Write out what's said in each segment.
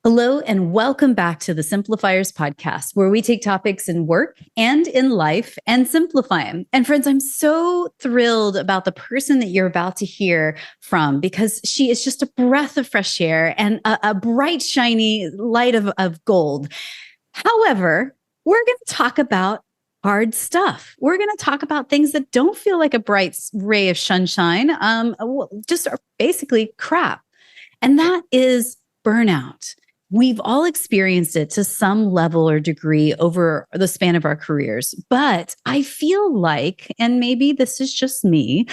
Hello, and welcome back to the Simplifiers podcast, where we take topics in work and in life and simplify them. And friends, I'm so thrilled about the person that you're about to hear from because she is just a breath of fresh air and a bright, shiny light of gold. However, we're going to talk about hard stuff. We're going to talk about things that don't feel like a bright ray of sunshine, just are basically crap. And that is burnout. We've all experienced it to some level or degree over the span of our careers. But I feel like, and maybe this is just me,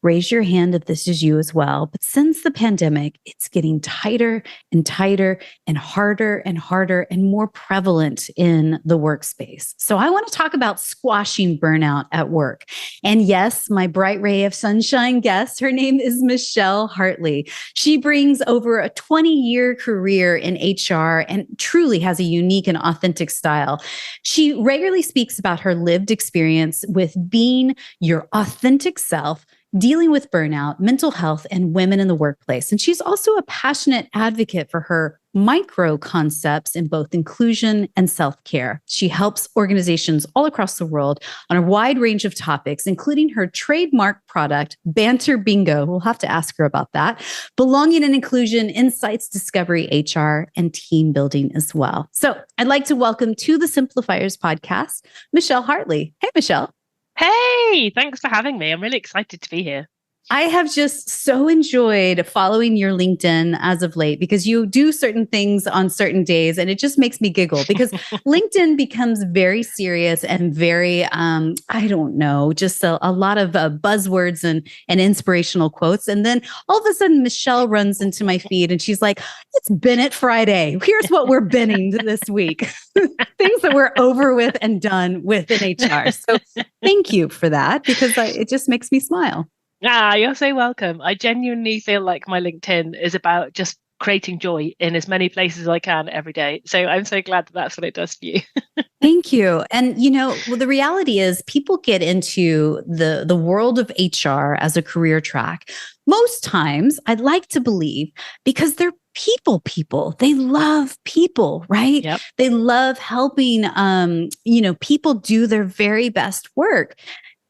raise your hand if this is you as well. But since the pandemic, it's getting tighter and tighter and harder and more prevalent in the workspace. So I want to talk about squashing burnout at work. And yes, my bright ray of sunshine guest, her name is Michelle Hartley. She brings over a 20-year career in HR and truly has a unique and authentic style. She regularly speaks about her lived experience with being your authentic self, dealing with burnout, mental health, and women in the workplace. And she's also a passionate advocate for her micro concepts in both inclusion and self-care. She helps organizations all across the world on a wide range of topics, including her trademark product, Banter Bingo. We'll have to ask her about that. Belonging and inclusion, insights, discovery, HR, and team building as well. So I'd like to welcome to the Simplifiers podcast, Michelle Hartley. Hey, Michelle. Hey, thanks for having me. I'm really excited to be here. I have just so enjoyed following your LinkedIn as of late because you do certain things on certain days and it just makes me giggle because LinkedIn becomes very serious and very, I don't know, just a lot of buzzwords and inspirational quotes. And then all of a sudden, Michelle runs into my feed and she's like, it's Bennett Friday. Here's what we're binning this week. Things that we're over with and done with in HR. So thank you for that because it just makes me smile. You're so welcome. I genuinely feel like my LinkedIn is about just creating joy in as many places as I can every day. So I'm so glad that that's what it does for you. Thank you. And the reality is people get into the world of HR as a career track. Most times, I'd like to believe because they're people. They love people, right? Yep. They love helping people do their very best work.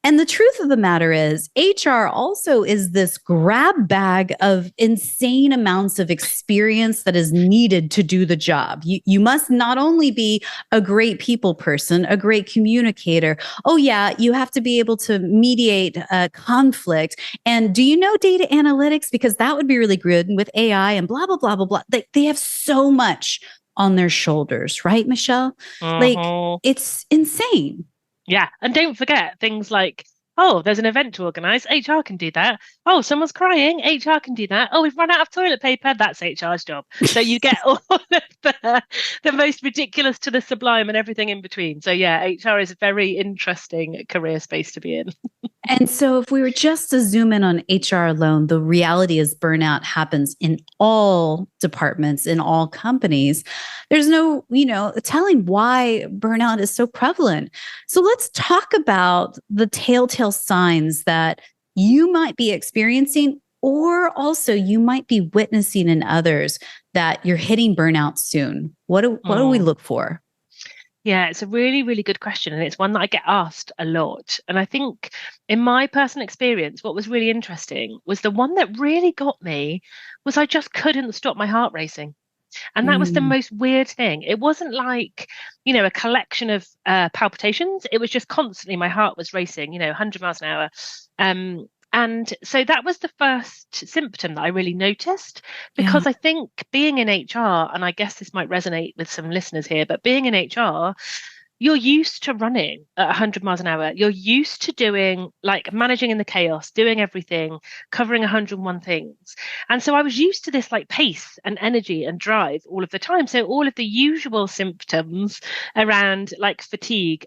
And the truth of the matter is, HR also is this grab bag of insane amounts of experience that is needed to do the job. You must not only be a great people person, a great communicator. Oh, yeah, you have to be able to mediate conflict. And do you know data analytics? Because that would be really good with AI and blah, blah, blah, blah, blah. They have so much on their shoulders, right, Michelle? Like, it's insane. Yeah. And don't forget things like, oh, there's an event to organize. HR can do that. Oh, someone's crying. HR can do that. Oh, we've run out of toilet paper. That's HR's job. So you get all of the most ridiculous to the sublime and everything in between. So yeah, HR is a very interesting career space to be in. And so if we were just to zoom in on HR alone, the reality is burnout happens in all departments, in all companies. There's no, telling why burnout is so prevalent. So let's talk about the telltale signs that you might be experiencing or also you might be witnessing in others that you're hitting burnout soon. What do we look for? Yeah, it's a really, really good question. And it's one that I get asked a lot. And I think in my personal experience, what was really interesting was the one that really got me was I just couldn't stop my heart racing. And that was the most weird thing. It wasn't like, a collection of palpitations. It was just constantly my heart was racing, 100 miles an hour. And so that was the first symptom that I really noticed, because I think being in HR, and I guess this might resonate with some listeners here, but being in HR, you're used to running at 100 miles an hour. You're used to doing, like, managing in the chaos, doing everything, covering 101 things. And so I was used to this like pace and energy and drive all of the time. So all of the usual symptoms around like fatigue,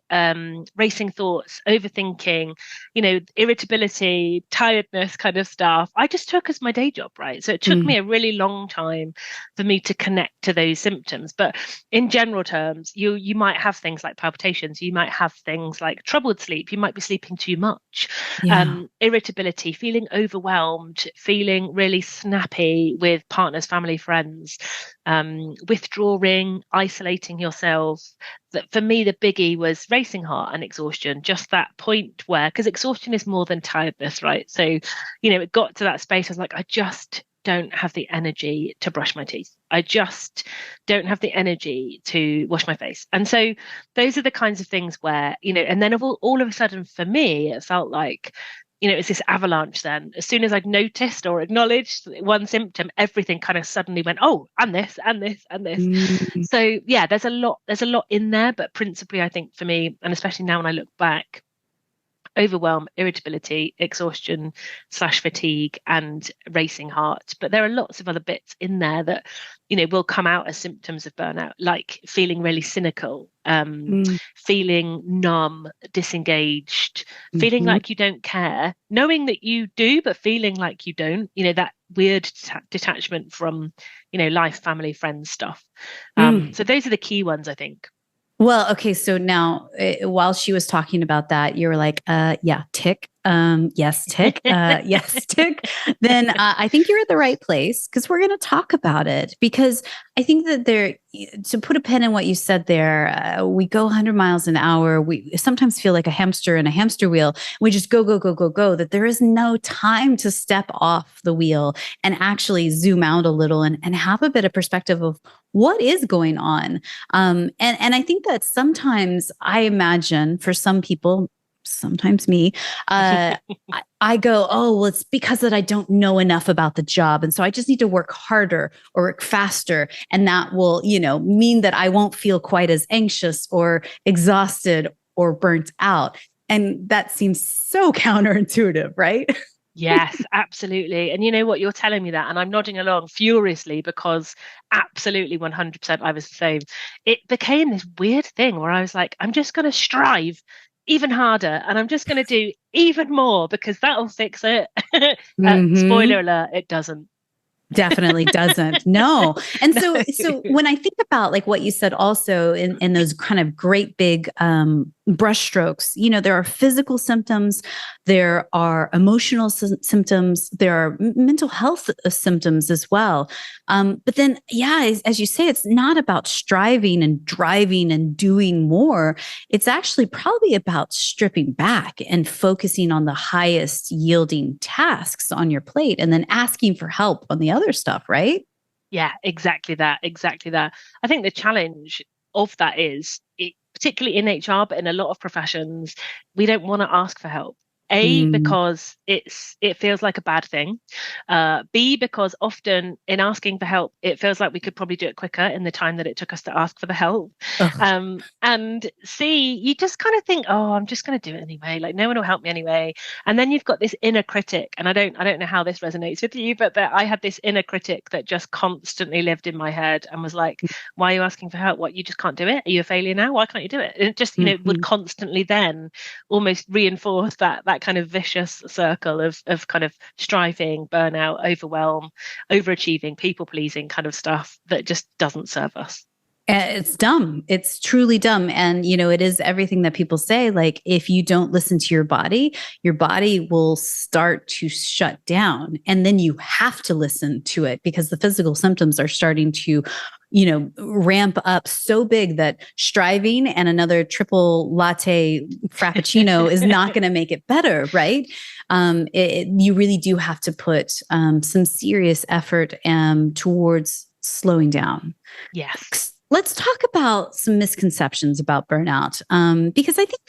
racing thoughts, overthinking, irritability, tiredness kind of stuff, I just took as my day job, right? So it took me a really long time for me to connect to those symptoms. But in general terms, you might have things like palpitations, you might have things like troubled sleep. You might be sleeping too much, irritability, feeling overwhelmed, feeling really snappy with partners, family, friends, withdrawing, isolating yourself. That for me, the biggie was racing heart and exhaustion, just that point where, because exhaustion is more than tiredness, right? So, it got to that space. I was like, I just don't have the energy to brush my teeth. I just don't have the energy to wash my face. And so those are the kinds of things where, and then all of a sudden for me, it felt like, it's this avalanche then. As soon as I'd noticed or acknowledged one symptom, everything kind of suddenly went, oh, and this, and this, and this. Mm. So yeah, there's a lot in there, but principally I think for me, and especially now when I look back, overwhelm, irritability, exhaustion / fatigue, and racing heart. But there are lots of other bits in there that, will come out as symptoms of burnout, like feeling really cynical, feeling numb, disengaged, feeling like you don't care, knowing that you do, but feeling like you don't, that weird detachment from, life, family, friends stuff. So those are the key ones, I think. Well, okay. So now while she was talking about that, you were like, yeah, tick. Yes, tick. Yes, tick. Then I think you're at the right place because we're going to talk about it, because I think that to put a pin in what you said there, we go 100 miles an hour. We sometimes feel like a hamster in a hamster wheel. We just go, go, go, go, go, that there is no time to step off the wheel and actually zoom out a little and have a bit of perspective of what is going on. And I think that sometimes, I imagine for some people, sometimes me, I go, oh, well, it's because that I don't know enough about the job. And so I just need to work harder or work faster. And that will, mean that I won't feel quite as anxious or exhausted or burnt out. And that seems so counterintuitive, right? Yes, absolutely. And you know what, you're telling me that, and I'm nodding along furiously, because absolutely 100% I was the same. It became this weird thing where I was like, I'm just going to strive even harder, and I'm just going to do even more because that'll fix it. Spoiler alert, it doesn't. Definitely doesn't. No. And so when I think about like what you said also in those kind of great big brush strokes, there are physical symptoms, there are emotional symptoms, there are mental health symptoms as well. But then, yeah, as you say, it's not about striving and driving and doing more. It's actually probably about stripping back and focusing on the highest yielding tasks on your plate and then asking for help on the other stuff, right? Yeah, exactly that. Exactly that. I think the challenge of that is, particularly in HR, but in a lot of professions, we don't want to ask for help. A, because it feels like a bad thing. B, because often in asking for help, it feels like we could probably do it quicker in the time that it took us to ask for the help. And C, you just kind of think, oh, I'm just going to do it anyway. Like, no one will help me anyway. And then you've got this inner critic, and I don't know how this resonates with you, but that I had this inner critic that just constantly lived in my head and was like, why are you asking for help? What, you just can't do it? Are you a failure now? Why can't you do it? And it just, would constantly then almost reinforce that kind of vicious circle of kind of striving, burnout, overwhelm, overachieving, people pleasing kind of stuff that just doesn't serve us. It's dumb. It's truly dumb. And, it is everything that people say, like, if you don't listen to your body will start to shut down. And then you have to listen to it because the physical symptoms are starting to ramp up so big that striving and another triple latte frappuccino is not going to make it better, right? You really do have to put some serious effort towards slowing down. Yes. Let's talk about some misconceptions about burnout, because I think,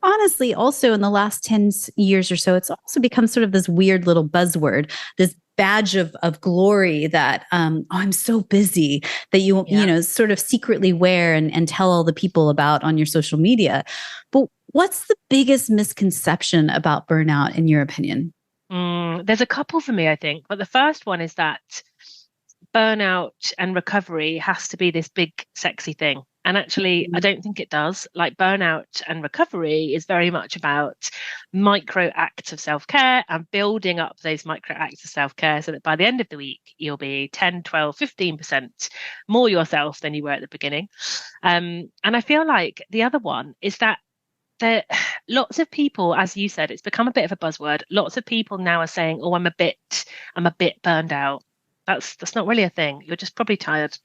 honestly, also in the last 10 years or so, it's also become sort of this weird little buzzword, this badge of glory that, oh, I'm so busy, that you sort of secretly wear and tell all the people about on your social media. But what's the biggest misconception about burnout, in your opinion? There's a couple for me, I think. But the first one is that burnout and recovery has to be this big, sexy thing. And actually, I don't think it does. Like burnout and recovery is very much about micro acts of self-care and building up those micro acts of self-care so that by the end of the week, you'll be 10, 12, 15% more yourself than you were at the beginning. And I feel like the other one is that there lots of people, as you said, it's become a bit of a buzzword. Lots of people now are saying, oh, I'm a bit burned out. That's not really a thing. You're just probably tired.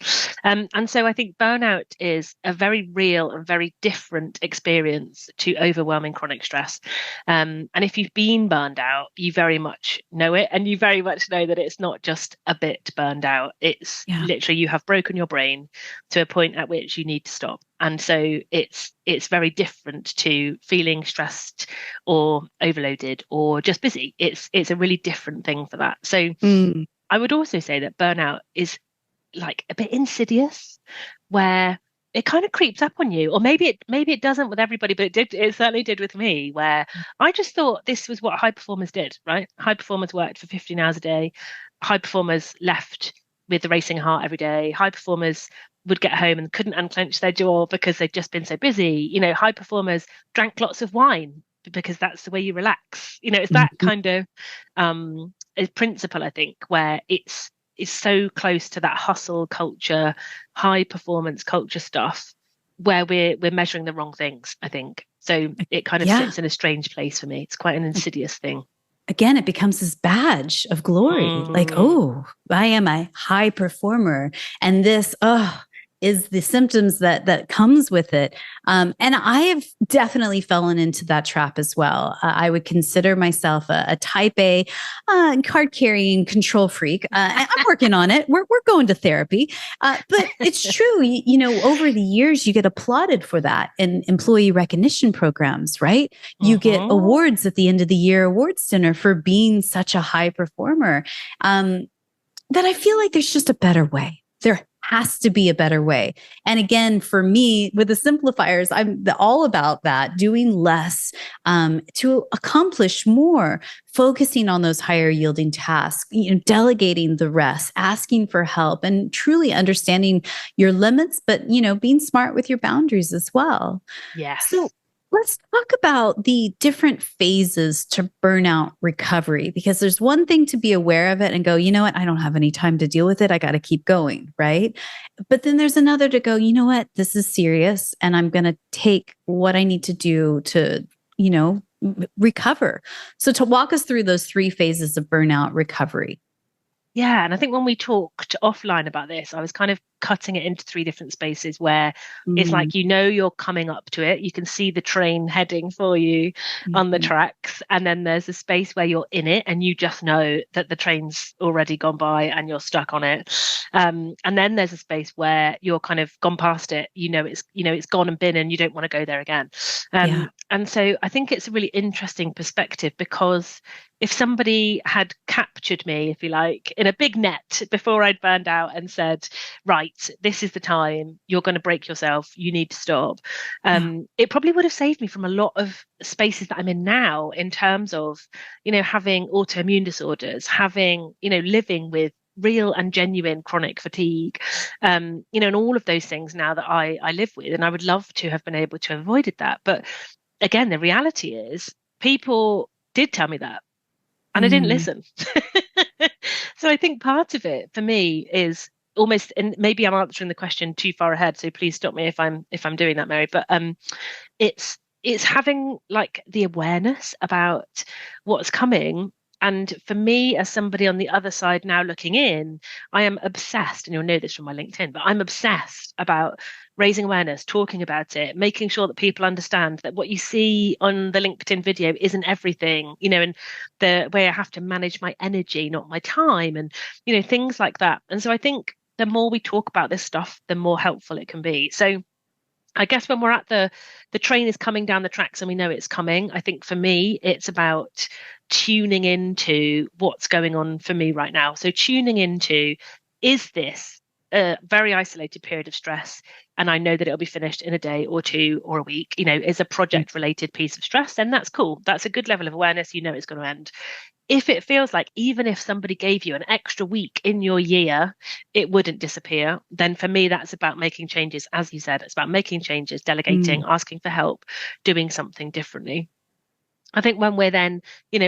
And so I think burnout is a very real and very different experience to overwhelming chronic stress. And if you've been burned out, you very much know it. And you very much know that it's not just a bit burned out. It's literally you have broken your brain to a point at which you need to stop. And so it's very different to feeling stressed or overloaded or just busy. It's a really different thing for that. So I would also say that burnout is like a bit insidious, where it kind of creeps up on you, or maybe it doesn't with everybody, but it certainly did with me, where I just thought this was what high performers did, right? High performers worked for 15 hours a day. High performers left with the racing heart every day. High performers would get home and couldn't unclench their jaw because they'd just been so busy. You know, high performers drank lots of wine because that's the way you relax. You know, it's that kind of principle, I think, where it's so close to that hustle culture, high performance culture stuff, where we're measuring the wrong things, I think. So it kind of sits in a strange place for me. It's quite an insidious thing. Again, it becomes this badge of glory. Like, oh, I am a high performer. And this, is the symptoms that comes with it. And I have definitely fallen into that trap as well. I would consider myself a type A card carrying control freak. I'm working on it. We're going to therapy. But it's true. You know, over the years, you get applauded for that in employee recognition programs, right? You get awards at the end of the year awards dinner for being such a high performer. That I feel like there's just a better way. There has to be a better way. And again, for me, with the simplifiers, I'm all about that, doing less to accomplish more, focusing on those higher yielding tasks, you know, delegating the rest, asking for help, and truly understanding your limits, but, you know, being smart with your boundaries as well. Yes. So let's talk about the different phases to burnout recovery, because there's one thing to be aware of it and go, you know what, I don't have any time to deal with it. I got to keep going, right? But then there's another to go, you know what, this is serious and I'm going to take what I need to do to, you know, recover. So to walk us through those three phases of burnout recovery. Yeah. And I think when we talked offline about this, I was kind of cutting it into three different spaces where it's like, you know, you're coming up to it. You can see the train heading for you on the tracks. And then there's a space where you're in it and you just know that the train's already gone by and you're stuck on it. And then there's a space where you're kind of gone past it. You know, it's gone and been and you don't want to go there again. And so I think it's a really interesting perspective, because if somebody had captured me, if you like, in a big net before I'd burned out and said, right, this is the time, you're going to break yourself, you need to stop. It probably would have saved me from a lot of spaces that I'm in now, in terms of, you know, having autoimmune disorders, having, you know, living with real and genuine chronic fatigue, you know, and all of those things now that I live with. And I would love to have been able to have avoided that. But again, the reality is people did tell me that. And I didn't listen. So I think part of it for me is almost, and maybe I'm answering the question too far ahead, so please stop me if I'm doing that, Mary. But it's having like the awareness about what's coming. And for me, as somebody on the other side now looking in, I am obsessed, and you'll know this from my LinkedIn, but I'm obsessed about raising awareness, talking about it, making sure that people understand that what you see on the LinkedIn video isn't everything, you know, and the way I have to manage my energy, not my time, and, you know, things like that. And so I think the more we talk about this stuff, the more helpful it can be. So I guess when we're at the train is coming down the tracks and we know it's coming, I think for me, it's about tuning into what's going on for me right now. So tuning into, is this a very isolated period of stress? And I know that it'll be finished in a day or two or a week, you know, is a project related piece of stress, then that's cool. That's a good level of awareness. You know, it's going to end. if it feels like even if somebody gave you an extra week in your year, it wouldn't disappear, then for me, that's about making changes. As you said, it's about making changes, delegating, asking for help, doing something differently. I think when we're then,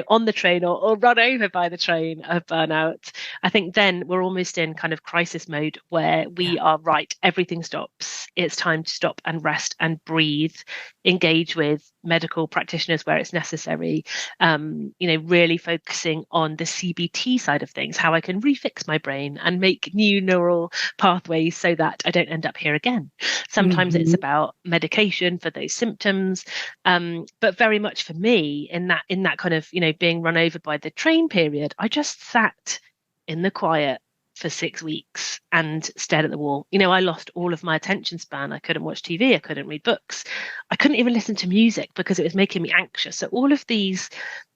on the train or run over by the train of burnout, I think then we're almost in kind of crisis mode where we are right, everything stops. It's time to stop and rest and breathe, engage with medical practitioners where it's necessary, really focusing on the CBT side of things, how I can refix my brain and make new neural pathways so that I don't end up here again. Sometimes it's about medication for those symptoms, but very much for me, in that kind of being run over by the train period, I just sat in the quiet for 6 weeks and stared at the wall. I lost all of my attention span. I couldn't watch TV, I couldn't read books, I couldn't even listen to music because it was making me anxious. So all of these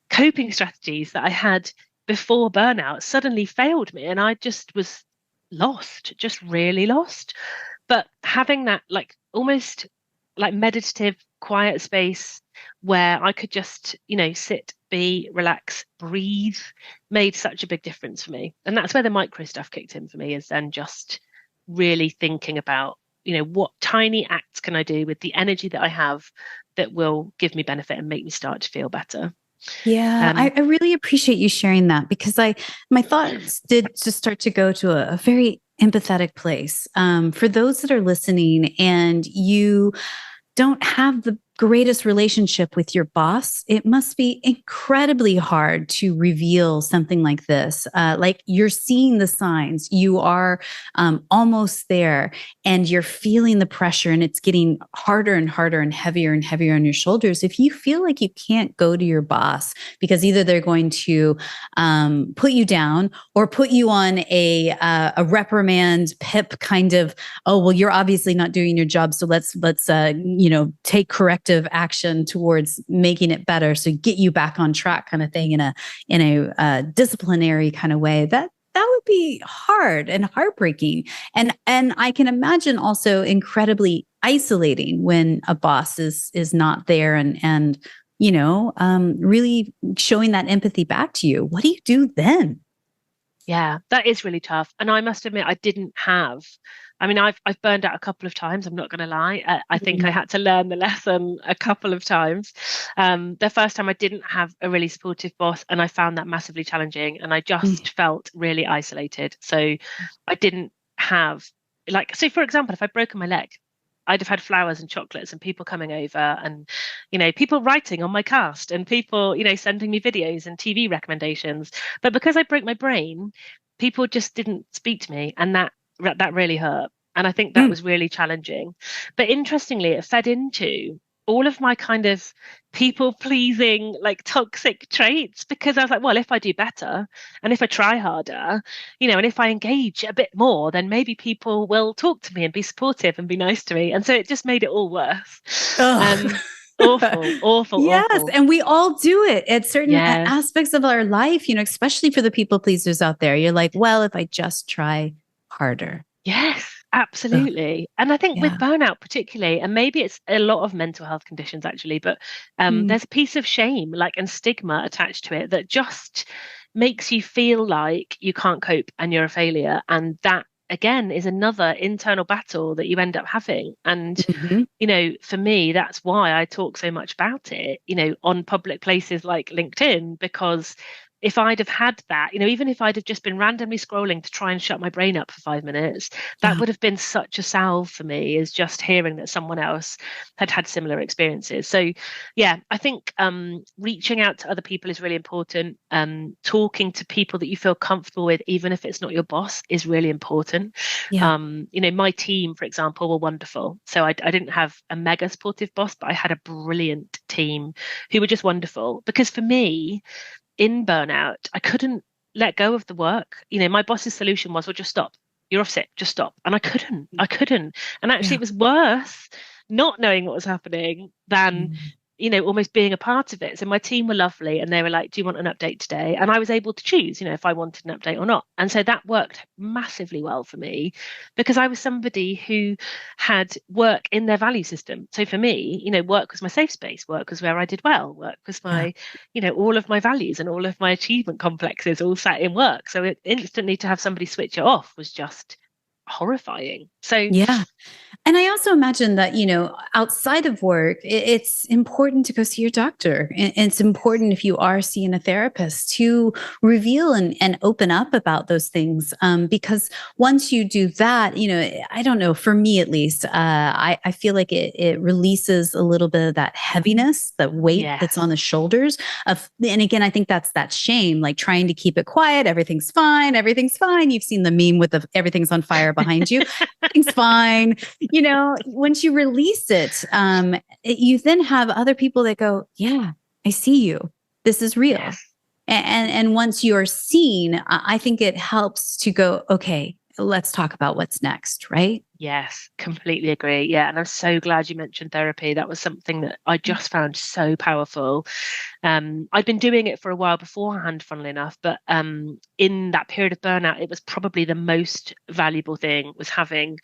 coping strategies that I had before burnout suddenly failed me, and I just was lost, just really lost. But having that almost meditative quiet space where I could just, sit, be, relax, breathe, made such a big difference for me. And that's where the micro stuff kicked in for me, is then just really thinking about, what tiny acts can I do with the energy that I have that will give me benefit and make me start to feel better. Yeah, I really appreciate you sharing that, because my thoughts did just start to go to a very empathetic place. For those that are listening and you don't have the greatest relationship with your boss, it must be incredibly hard to reveal something like this. Like, you're seeing the signs, you are almost there, and you're feeling the pressure, and it's getting harder and harder and heavier on your shoulders. If you feel like you can't go to your boss because either they're going to put you down or put you on a reprimand, pip kind of, oh, well, you're obviously not doing your job, so let's take corrective action towards making it better, so get you back on track, kind of thing, in a disciplinary kind of way, that would be hard and heartbreaking, and I can imagine also incredibly isolating when a boss is not there and really showing that empathy back to you. What do you do then? Yeah, that is really tough. And I must admit, I've burned out a couple of times. I'm not going to lie. I think I had to learn the lesson a couple of times. The first time I didn't have a really supportive boss, and I found that massively challenging, and I just felt really isolated. So I didn't have, so for example, if I'd broken my leg, I'd have had flowers and chocolates and people coming over, and, people writing on my cast, and people, sending me videos and TV recommendations. But because I broke my brain, people just didn't speak to me. And that really hurt. And I think that was really challenging. But interestingly, it fed into all of my kind of people pleasing, toxic traits, because I was like, well, if I do better and if I try harder, and if I engage a bit more, then maybe people will talk to me and be supportive and be nice to me. And so it just made it all worse. Awful. Yes. Awful. And we all do it at certain aspects of our life, especially for the people pleasers out there. You're like, well, if I just try harder. Yes. Absolutely. And I think with burnout particularly, and maybe it's a lot of mental health conditions actually, but there's a piece of shame and stigma attached to it that just makes you feel like you can't cope and you're a failure. And that, again, is another internal battle that you end up having. And, for me, that's why I talk so much about it, on public places like LinkedIn, because if I'd have had that, even if I'd have just been randomly scrolling to try and shut my brain up for 5 minutes, that would have been such a salve for me, is just hearing that someone else had had similar experiences. So, yeah, I think reaching out to other people is really important. Talking to people that you feel comfortable with, even if it's not your boss, is really important. Yeah. My team, for example, were wonderful. So I didn't have a mega supportive boss, but I had a brilliant team who were just wonderful. Because for me, in burnout, I couldn't let go of the work. My boss's solution was, well, just stop. You're off sick, just stop. And I couldn't. And actually it was worse not knowing what was happening than almost being a part of it. So my team were lovely and they were like, do you want an update today? And I was able to choose, if I wanted an update or not. And so that worked massively well for me because I was somebody who had work in their value system. So for me, work was my safe space, work was where I did well, work was my, all of my values and all of my achievement complexes all sat in work. So instantly to have somebody switch it off was just horrifying. So yeah. And I also imagine that, outside of work, it's important to go see your doctor. And it's important if you are seeing a therapist to reveal and open up about those things. Because once you do that, I don't know, for me at least, I feel like it releases a little bit of that heaviness, that weight that's on the shoulders and again, I think that's that shame, like trying to keep it quiet. Everything's fine. Everything's fine. You've seen the meme with everything's on fire behind you. Everything's fine. Once you release it, you then have other people that go, yeah, I see you. This is real. Yes. And once you're seen, I think it helps to go, okay, let's talk about what's next, right? Yes, completely agree. Yeah. And I'm so glad you mentioned therapy. That was something that I just found so powerful. I'd been doing it for a while beforehand, funnily enough, but in that period of burnout, it was probably the most valuable thing was having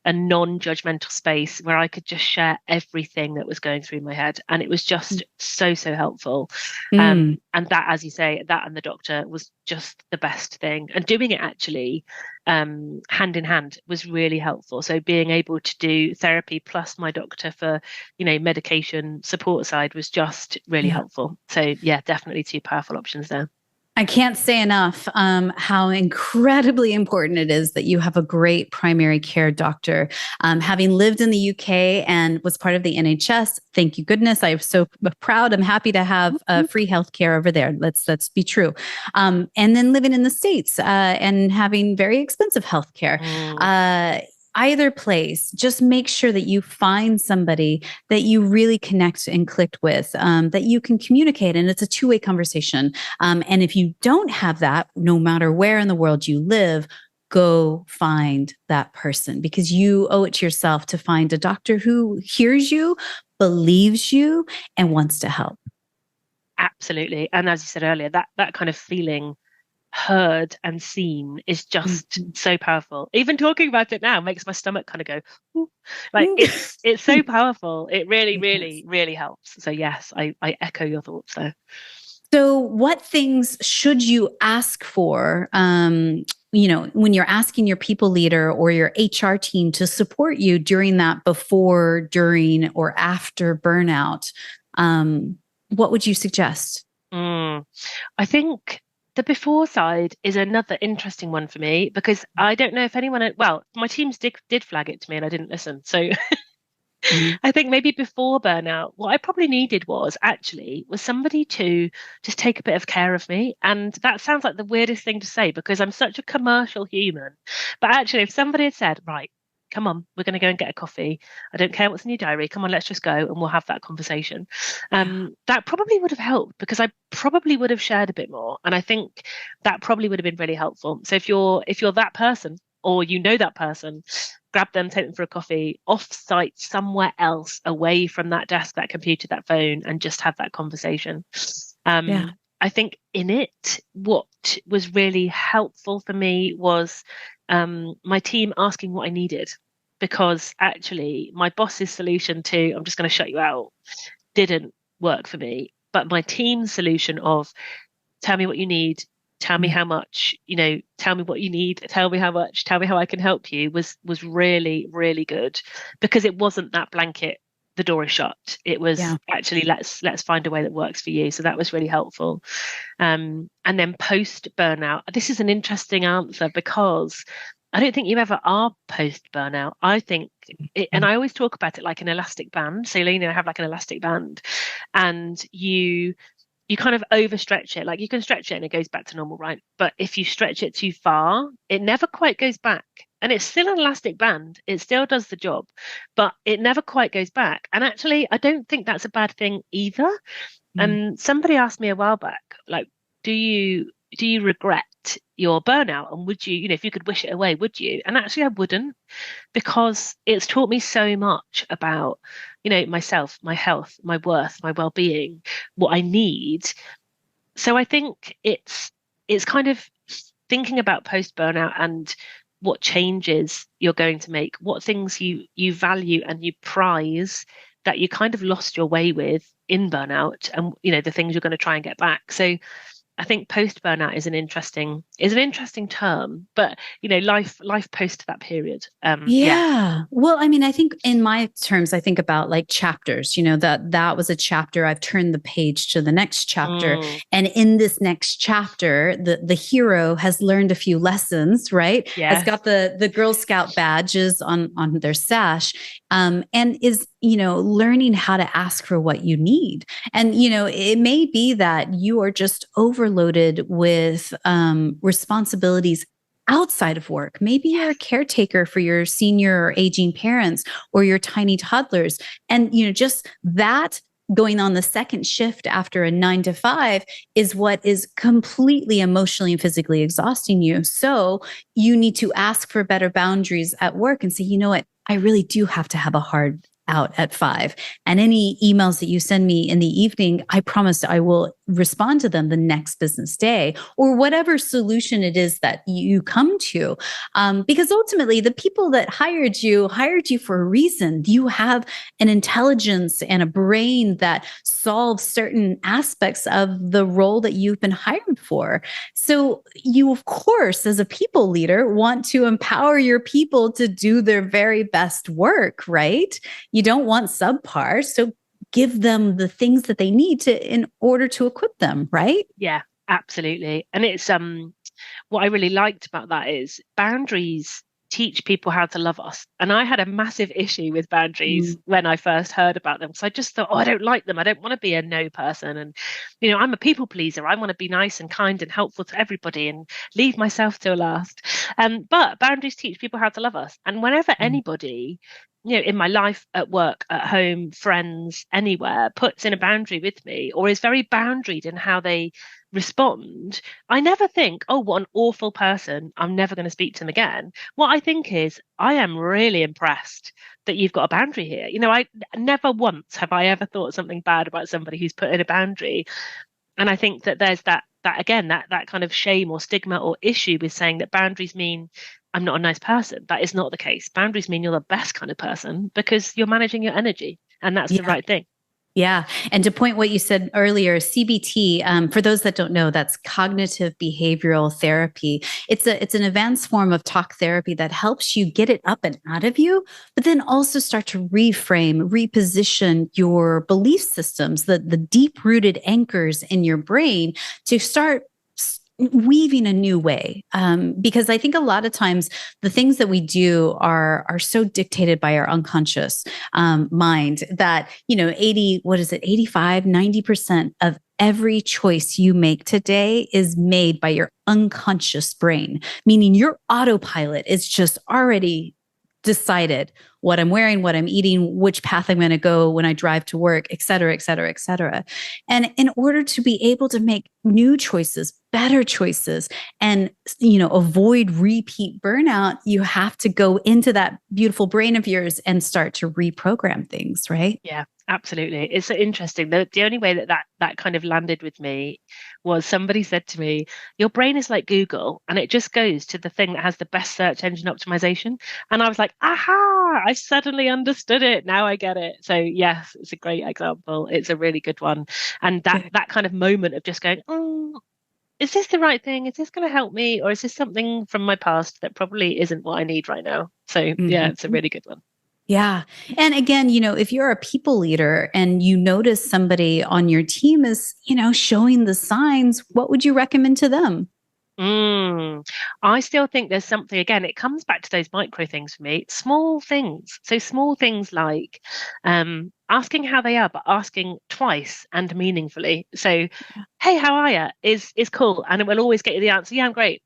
a non-judgmental space where I could just share everything that was going through my head. And it was just so, so helpful. And that, as you say, that and the doctor was just the best thing. And doing it actually hand in hand was really helpful. So being able to do therapy plus my doctor for, medication support side was just really helpful. So yeah, definitely two powerful options there. I can't say enough how incredibly important it is that you have a great primary care doctor. Having lived in the UK and was part of the NHS, thank you goodness, I am so proud. I'm happy to have free healthcare over there. Let's be true. And then living in the States and having very expensive healthcare. Either place, just make sure that you find somebody that you really connect and clicked with, that you can communicate, and it's a two-way conversation. And if you don't have that, no matter where in the world you live, go find that person because you owe it to yourself to find a doctor who hears you, believes you, and wants to help. Absolutely. And as you said earlier, that kind of feeling heard and seen is just so powerful. Even talking about it now makes my stomach kind of go, ooh. Like it's so powerful. It really, really, really helps. So yes, I echo your thoughts there. So what things should you ask for, when you're asking your people leader or your HR team to support you during that before, during, or after burnout? What would you suggest? I think the before side is another interesting one for me because I don't know if anyone, my teams did flag it to me and I didn't listen. So I think maybe before burnout, what I probably needed was somebody to just take a bit of care of me. And that sounds like the weirdest thing to say because I'm such a commercial human. But actually, if somebody had said, right, come on, we're going to go and get a coffee. I don't care what's in your diary. Come on, let's just go and we'll have that conversation. That probably would have helped because I probably would have shared a bit more. And I think that probably would have been really helpful. So if you're that person or that person, grab them, take them for a coffee off site somewhere else away from that desk, that computer, that phone, and just have that conversation. I think in it, what was really helpful for me was my team asking what I needed, because actually my boss's solution to I'm just going to shut you out didn't work for me. But my team's solution of tell me what you need, tell me how much, tell me what you need, tell me how much, tell me how I can help you was really, really good, because it wasn't that blanket, the door is shut. It was actually let's find a way that works for you. So that was really helpful. And then post burnout, this is an interesting answer because I don't think you ever are post burnout. I think and I always talk about it like an elastic band. So have like an elastic band and you kind of overstretch it. Like you can stretch it and it goes back to normal, right? But if you stretch it too far, it never quite goes back. And it's still an elastic band. It still does the job, but it never quite goes back. And actually, I don't think that's a bad thing either. And somebody asked me a while back, like, do you regret your burnout? And would you, if you could wish it away, would you? And actually, I wouldn't, because it's taught me so much about, myself, my health, my worth, my well-being, what I need. So I think it's kind of thinking about post-burnout and what changes you're going to make, what things you value and you prize that you kind of lost your way with in burnout, and the things you're going to try and get back. So I think post burnout is an interesting term, but life post that period. Yeah. Well, I mean, I think in my terms, I think about like chapters, that was a chapter. I've turned the page to the next chapter. And in this next chapter, the hero has learned a few lessons, right? Yes. Has got the Girl Scout badges on their sash, and is, learning how to ask for what you need. And, it may be that you are just overloaded with responsibilities outside of work. Maybe you're a caretaker for your senior or aging parents or your tiny toddlers. And, just that going on the second shift after a 9 to 5 is what is completely emotionally and physically exhausting you. So you need to ask for better boundaries at work and say, you know what? I really do have to have a hard out at 5. And any emails that you send me in the evening, I promise I will respond to them the next business day, or whatever solution it is that you come to. Because ultimately, the people that hired you for a reason. You have an intelligence and a brain that solves certain aspects of the role that you've been hired for. So you, of course, as a people leader, want to empower your people to do their very best work, right? You don't want subpar. So give them the things that they need in order to equip them, right? Yeah, absolutely. And it's what I really liked about that is boundaries teach people how to love us. And I had a massive issue with boundaries when I first heard about them. So I just thought, I don't like them. I don't want to be a no person. And, I'm a people pleaser. I want to be nice and kind and helpful to everybody and leave myself till last. But boundaries teach people how to love us. And whenever anybody, in my life, at work, at home, friends, anywhere, puts in a boundary with me or is very boundaried in how they respond, I never think, oh, what an awful person, I'm never going to speak to them again. What I think is, I am really impressed that you've got a boundary here. I never once have I ever thought something bad about somebody who's put in a boundary. And I think that there's that kind of shame or stigma or issue with saying that boundaries mean I'm not a nice person. That is not the case. Boundaries mean you're the best kind of person because you're managing your energy, and that's the right thing. Yeah. And to point what you said earlier, CBT, for those that don't know, that's cognitive behavioral therapy. It's an advanced form of talk therapy that helps you get it up and out of you, but then also start to reframe, reposition your belief systems, the deep-rooted anchors in your brain to start weaving a new way. Because I think a lot of times the things that we do are so dictated by our unconscious mind that, 85, 90% of every choice you make today is made by your unconscious brain, meaning your autopilot is just already decided what I'm wearing, what I'm eating, which path I'm going to go when I drive to work, et cetera, et cetera, et cetera. And in order to be able to make new choices, better choices, and, avoid repeat burnout, you have to go into that beautiful brain of yours and start to reprogram things, right? Yeah, absolutely. It's so interesting. The only way that kind of landed with me was somebody said to me, your brain is like Google, and it just goes to the thing that has the best search engine optimization. And I was like, aha, I suddenly understood it. Now I get it. So yes, it's a great example. It's a really good one. And that kind of moment of just going, is this the right thing? Is this going to help me? Or is this something from my past that probably isn't what I need right now? So yeah, it's a really good one. Yeah. And again, if you're a people leader and you notice somebody on your team is, showing the signs, what would you recommend to them? I still think there's something, again, it comes back to those micro things for me, small things. So small things like asking how they are, but asking twice and meaningfully. So, hey, how are you? Is cool. And it will always get you the answer. Yeah, I'm great.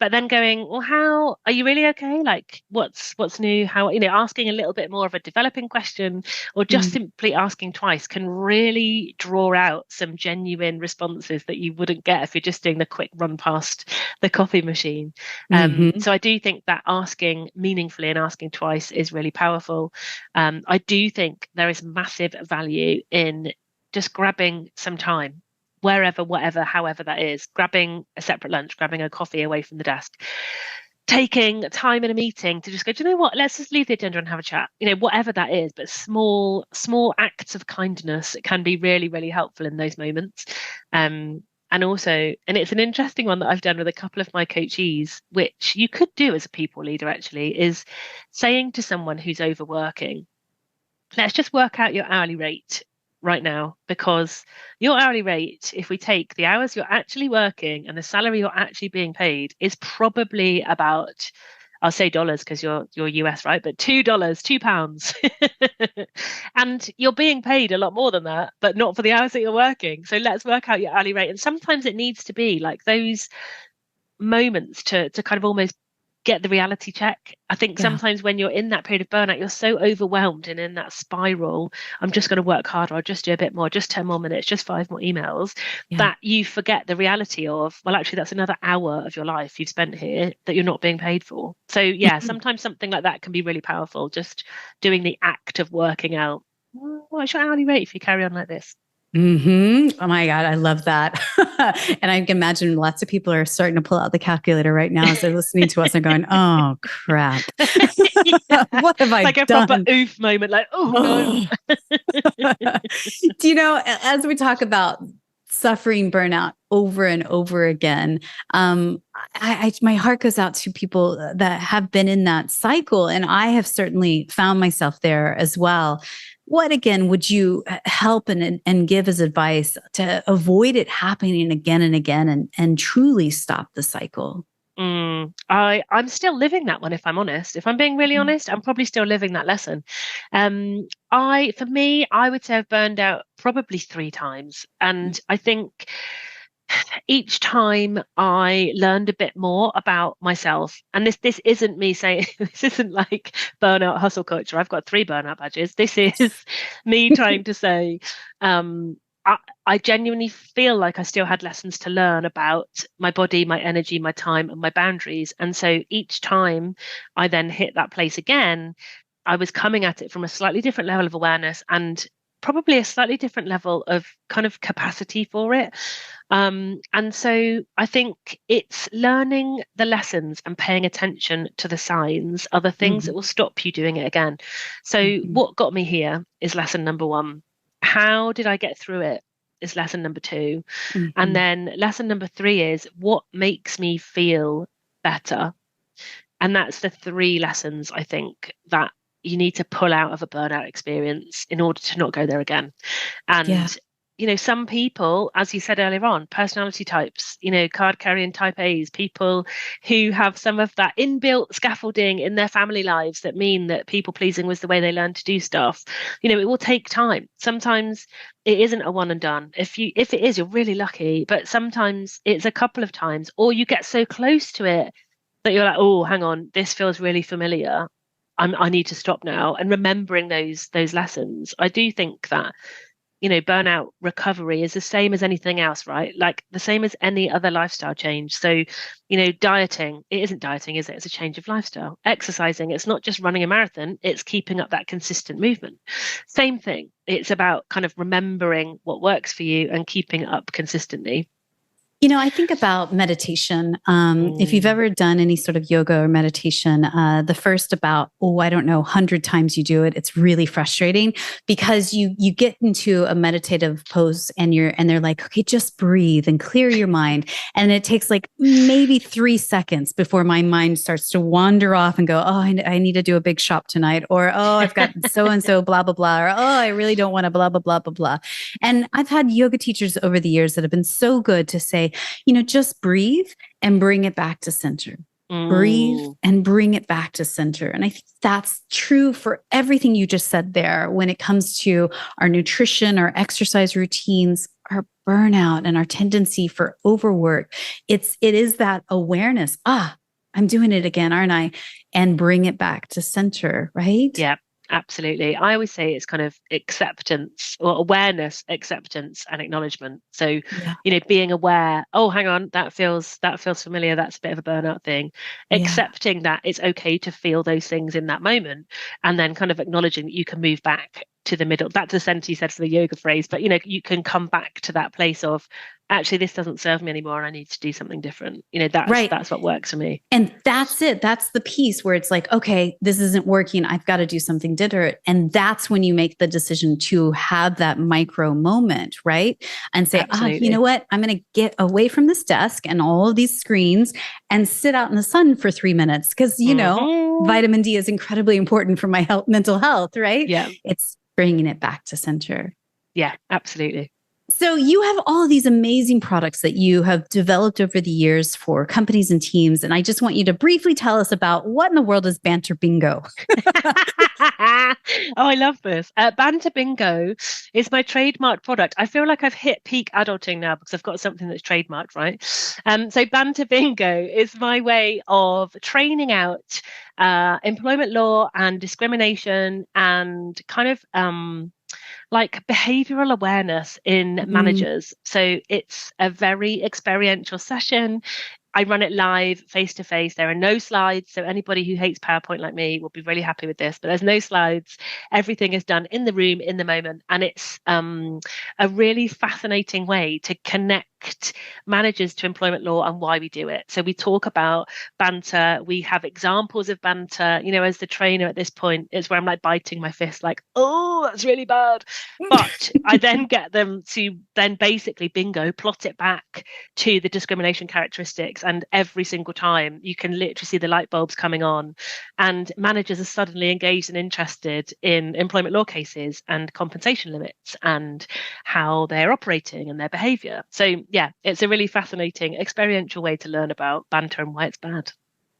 but then going, well, how are you really okay? Like, what's new? How, asking a little bit more of a developing question, or just simply asking twice, can really draw out some genuine responses that you wouldn't get if you're just doing the quick run past the coffee machine. So I do think that asking meaningfully and asking twice is really powerful. I do think there is massive value in just grabbing some time, wherever, whatever, however that is, grabbing a separate lunch, grabbing a coffee away from the desk, taking time in a meeting to just go, do you know what, let's just leave the agenda and have a chat, whatever that is. But small acts of kindness can be really, really helpful in those moments. And also, and it's an interesting one that I've done with a couple of my coachees, which you could do as a people leader actually, is saying to someone who's overworking, let's just work out your hourly rate right now, because your hourly rate, if we take the hours you're actually working and the salary you're actually being paid, is probably about, I'll say dollars because you're US, right? But $2, £2. And you're being paid a lot more than that, but not for the hours that you're working. So let's work out your hourly rate. And sometimes it needs to be like those moments to kind of almost get the reality check. I think sometimes when you're in that period of burnout, you're so overwhelmed and in that spiral, I'm just going to work harder, I'll just do a bit more, just 10 more minutes, just 5 more emails, that you forget the reality of, well, actually, that's another hour of your life you've spent here that you're not being paid for. So sometimes something like that can be really powerful, just doing the act of working out, what's your hourly rate if you carry on like this? Oh my God, I love that. And I can imagine lots of people are starting to pull out the calculator right now as they're listening to us and going, oh crap. What have I like a done? proper oof moment, like, oh no. Do you know, as we talk about suffering burnout over and over again, my heart goes out to people that have been in that cycle. And I have certainly found myself there as well. What, again, would you help and give as advice to avoid it happening again and again and truly stop the cycle? I'm still living that one, if I'm honest. If I'm being really honest, I'm probably still living that lesson. For me, I would say I've burned out probably 3 times. And I think each time I learned a bit more about myself. And this isn't me saying, this isn't like burnout hustle culture. I've got 3 burnout badges. This is me trying to say, I genuinely feel like I still had lessons to learn about my body, my energy, my time, and my boundaries. And so each time I then hit that place again, I was coming at it from a slightly different level of awareness and probably a slightly different level of kind of capacity for it. And so I think it's learning the lessons and paying attention to the signs are the things that will stop you doing it again. So what got me here is lesson number 1. How did I get through it is lesson number 2. And then lesson number 3 is what makes me feel better. And that's the 3 lessons I think that you need to pull out of a burnout experience in order to not go there again. And some people, as you said earlier on, personality types, card carrying type A's, people who have some of that inbuilt scaffolding in their family lives that mean that people pleasing was the way they learned to do stuff. It will take time. Sometimes it isn't a one and done. If it is, you're really lucky, but sometimes it's a couple of times, or you get so close to it that you're like, oh, hang on, this feels really familiar. I need to stop now. And remembering those lessons, I do think that burnout recovery is the same as anything else, right? Like the same as any other lifestyle change. So, dieting, it isn't dieting, is it? It's a change of lifestyle. Exercising, it's not just running a marathon, it's keeping up that consistent movement. Same thing. It's about kind of remembering what works for you and keeping it up consistently. I think about meditation. If you've ever done any sort of yoga or meditation, the first about, 100 times you do it, it's really frustrating because you get into a meditative pose and they're like, okay, just breathe and clear your mind. And it takes like maybe 3 seconds before my mind starts to wander off and go, oh, I need to do a big shop tonight. Or, oh, I've got so-and-so, blah, blah, blah. Or, oh, I really don't want to blah, blah, blah, blah, blah. And I've had yoga teachers over the years that have been so good to say, just breathe and bring it back to center. Breathe and bring it back to center. And I think that's true for everything you just said there when it comes to our nutrition, our exercise routines, our burnout and our tendency for overwork. It is that awareness. I'm doing it again, aren't I? And bring it back to center, right? Yeah, absolutely. I always say it's kind of acceptance or awareness, acceptance and acknowledgement. So, being aware, oh, hang on, that feels familiar. That's a bit of a burnout thing. Accepting that it's okay to feel those things in that moment, and then kind of acknowledging that you can move back to the middle. That's the sentence you said for the yoga phrase, but you can come back to that place of, actually, this doesn't serve me anymore and I need to do something different. That's what works for me. And that's it. That's the piece where it's like, okay, this isn't working. I've got to do something different. And that's when you make the decision to have that micro moment, right? And say, you know what? I'm going to get away from this desk and all of these screens and sit out in the sun for 3 minutes. Because, vitamin D is incredibly important for my mental health, right? Yeah. It's bringing it back to center. Yeah, absolutely. So you have all of these amazing products that you have developed over the years for companies and teams. And I just want you to briefly tell us about what in the world is Banter Bingo? Oh, I love this. Banter Bingo is my trademark product. I feel like I've hit peak adulting now because I've got something that's trademarked, right? So Banter Bingo is my way of training out employment law and discrimination and kind of like behavioral awareness in managers. So it's a very experiential session. I run it live, face to face. There are no slides. So anybody who hates PowerPoint like me will be really happy with this, but there's no slides. Everything is done in the room, in the moment. And it's a really fascinating way to connect managers to employment law and why we do it. So we talk about banter. We have examples of banter. As the trainer at this point, it's where I'm like biting my fist, like, oh, that's really bad. But I then get them to then basically bingo, plot it back to the discrimination characteristics. And every single time you can literally see the light bulbs coming on, and managers are suddenly engaged and interested in employment law cases and compensation limits and how they're operating and their behavior. So yeah, it's a really fascinating experiential way to learn about banter and why it's bad.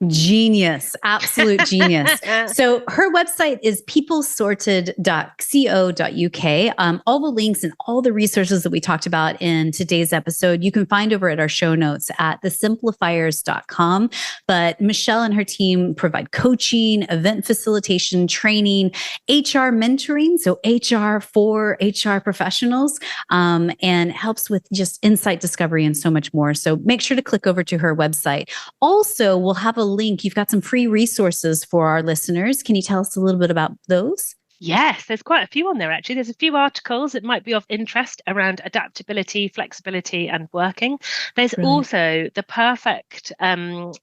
Genius, absolute genius. So her website is peoplesorted.co.uk. All the links and all the resources that we talked about in today's episode, you can find over at our show notes at thesimplifiers.com. But Michelle and her team provide coaching, event facilitation, training, HR mentoring, so HR for HR professionals, and helps with just insight discovery and so much more. So make sure to click over to her website. Also, we'll have a link. You've got some free resources for our listeners. Can you tell us a little bit about those? Yes, there's quite a few on there, actually. There's a few articles that might be of interest around adaptability, flexibility, and working. There's also the perfect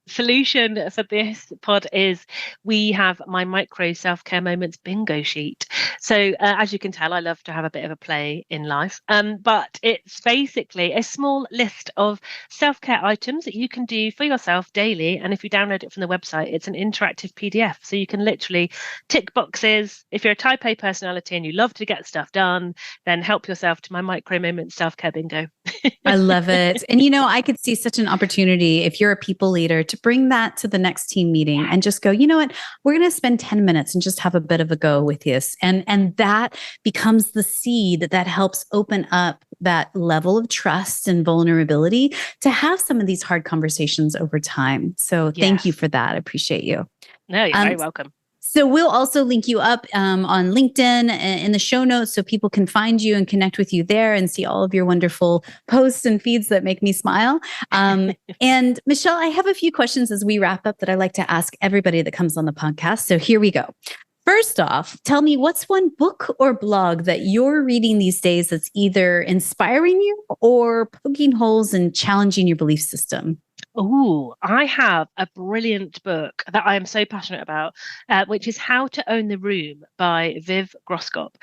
solution for this pod is we have my micro self-care moments bingo sheet. So as you can tell, I love to have a bit of a play in life, but it's basically a small list of self-care items that you can do for yourself daily. And if you download it from the website, it's an interactive PDF. So you can literally tick boxes. If you're a type A personality and you love to get stuff done, then help yourself to my micro moment self-care bingo. I love it. And I could see such an opportunity if you're a people leader to bring that to the next team meeting and just go, you know what, we're going to spend 10 minutes and just have a bit of a go with this. And that becomes the seed that helps open up that level of trust and vulnerability to have some of these hard conversations over time. So thank you for that. I appreciate you. No, you're very welcome. So we'll also link you up on LinkedIn in the show notes so people can find you and connect with you there and see all of your wonderful posts and feeds that make me smile. And Michelle, I have a few questions as we wrap up that I like to ask everybody that comes on the podcast. So here we go. First off, tell me, what's one book or blog that you're reading these days that's either inspiring you or poking holes and challenging your belief system? Oh, I have a brilliant book that I am so passionate about, which is How to Own the Room by Viv Groskop.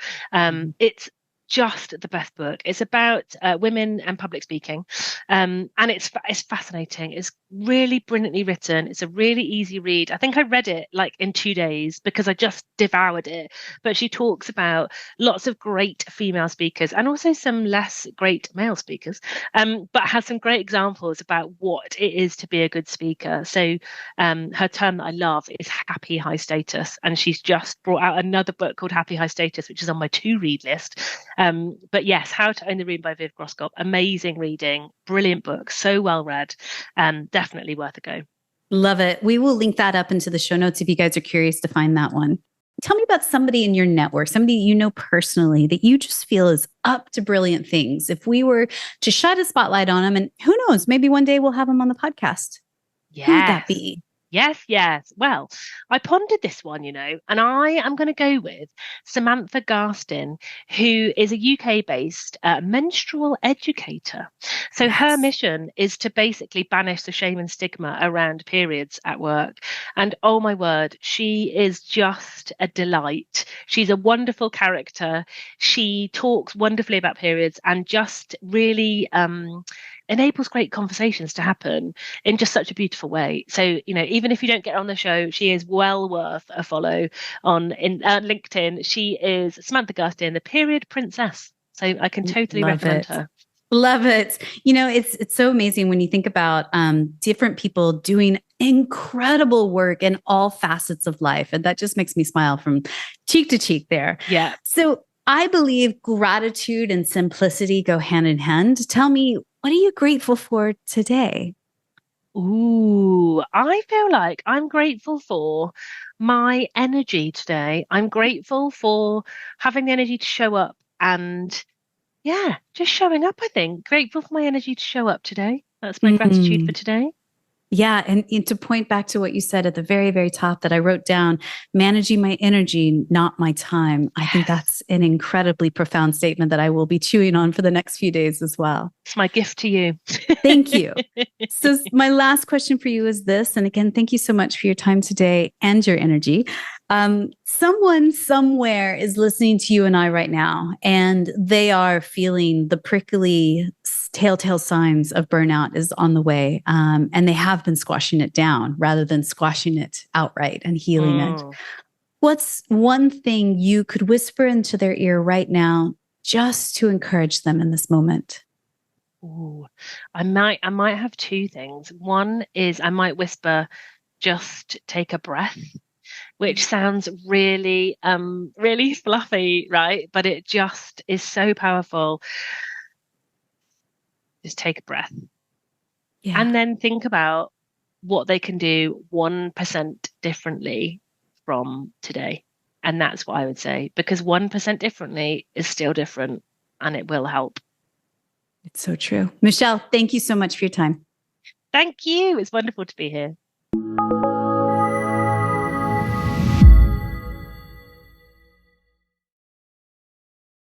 It's just the best book. It's about women and public speaking, and it's fascinating. It's really brilliantly written. It's a really easy read. I think I read it like in 2 days because I just devoured it. But she talks about lots of great female speakers and also some less great male speakers, but has some great examples about what it is to be a good speaker. So her term that I love is happy high status, and she's just brought out another book called Happy High Status, which is on my to read list. But yes, How to Own the Room by Viv Groskop, amazing reading, brilliant book, so well read, definitely worth a go. Love it. We will link that up into the show notes if you guys are curious to find that one. Tell me about somebody in your network, somebody you know personally that you just feel is up to brilliant things. If we were to shine a spotlight on them, and who knows, maybe one day we'll have them on the podcast. Yes. Who would that be? Yes. Well, I pondered this one, and I am going to go with Samantha Garstin, who is a UK-based menstrual educator. So her mission is to basically banish the shame and stigma around periods at work. And oh my word, she is just a delight. She's a wonderful character. She talks wonderfully about periods and just really enables great conversations to happen in just such a beautiful way. So, even if you don't get on the show, she is well worth a follow on LinkedIn. She is Samantha Garstin, the period princess. So I can totally recommend her. Love it. It's so amazing when you think about different people doing incredible work in all facets of life. And that just makes me smile from cheek to cheek there. Yeah. So I believe gratitude and simplicity go hand in hand. Tell me, what are you grateful for today? Ooh, I feel like I'm grateful for my energy today. I'm grateful for having the energy to show up and just showing up, I think. Grateful for my energy to show up today. That's my gratitude for today. Yeah. And to point back to what you said at the very, very top that I wrote down, managing my energy, not my time. I think that's an incredibly profound statement that I will be chewing on for the next few days as well. It's my gift to you. Thank you. So my last question for you is this. And again, thank you so much for your time today and your energy. Someone somewhere is listening to you and I right now, and they are feeling the prickly telltale signs of burnout is on the way. And they have been squashing it down rather than squashing it outright and healing it. What's one thing you could whisper into their ear right now just to encourage them in this moment? Ooh, I might have two things. One is I might whisper, just take a breath, which sounds really, really fluffy, right? But it just is so powerful. Just take a breath. Yeah. And then think about what they can do 1% differently from today. And that's what I would say, because 1% differently is still different and it will help. It's so true. Michelle, thank you so much for your time. Thank you. It's wonderful to be here.